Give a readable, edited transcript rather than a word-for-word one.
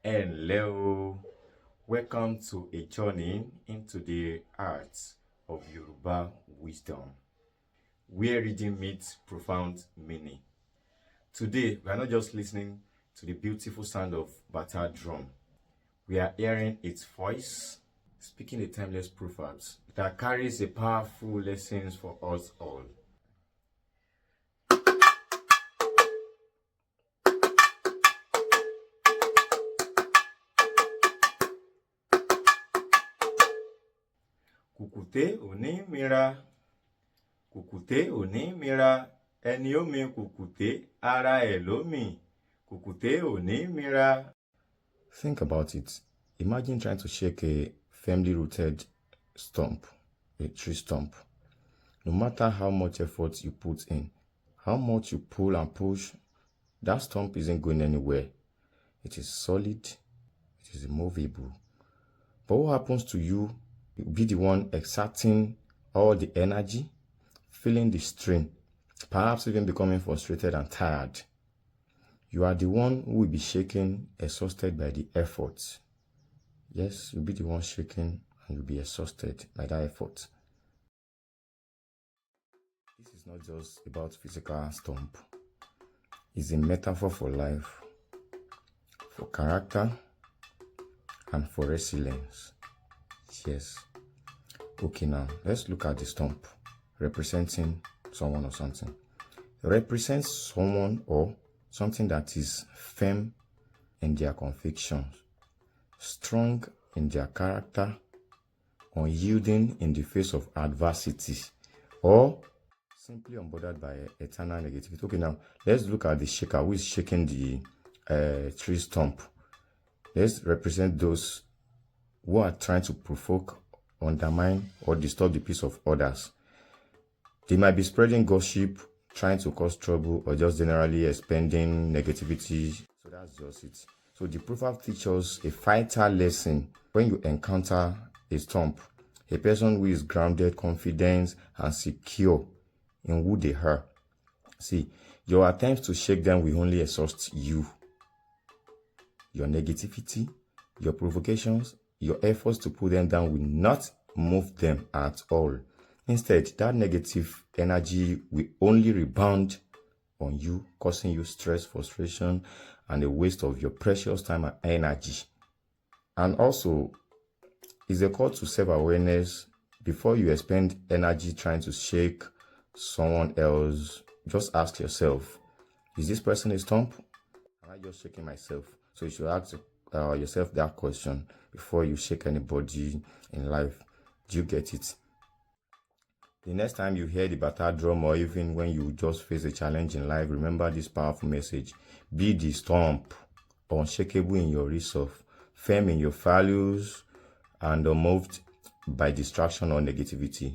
Hello, welcome to a journey into the arts of Yoruba wisdom, where reading meets profound meaning. Today, we are not just listening to the beautiful sound of Bata drum. We are hearing its voice, speaking the timeless proverbs that carries a powerful lessons for us all. Kùkùté òní mira, kùkùté òní mira, ẹni ó mi kùkùté, ara ẹ̀ ló mì, kùkùté òní mira. Think about it. Imagine trying to shake a firmly rooted stump, a tree stump. No matter how much effort you put in, how much you pull and push, that stump isn't going anywhere. It is solid, it is immovable. But what happens to you? You'll be the one exerting all the energy, feeling the strain, perhaps even becoming frustrated and tired. You are the one who will be shaken, exhausted by the effort. Yes, you'll be the one shaken and you'll be exhausted by that effort. This is not just about physical stump. It's a metaphor for life, for character, and for resilience. Yes. Okay, now let's look at the stump representing someone or something. It represents someone or something that is firm in their convictions, strong in their character, unyielding in the face of adversity, or simply unbothered by eternal negativity. Okay, now let's look at the shaker who is shaking the tree stump. Let's represent those who are trying to provoke, undermine, or disturb the peace of others. They might be spreading gossip, trying to cause trouble, or just generally expending negativity. So that's just it. So the proverb teaches a vital lesson when you encounter a stump, a person who is grounded, confident, and secure in who they are. See, your attempts to shake them will only exhaust you. Your negativity, your provocations, your efforts to put them down will not move them at all. Instead, that negative energy will only rebound on you, causing you stress, frustration, and a waste of your precious time and energy. And also, it's a call to self-awareness. Before you expend energy trying to shake someone else, just ask yourself, is this person a stump? Am I just shaking myself? So you should ask yourself that question before you shake anybody in life. Do you get it? The next time you hear the Bata drum, or even when you just face a challenge in life, remember this powerful message. Be the stump, unshakable in your resolve, firm in your values, and unmoved by distraction or negativity.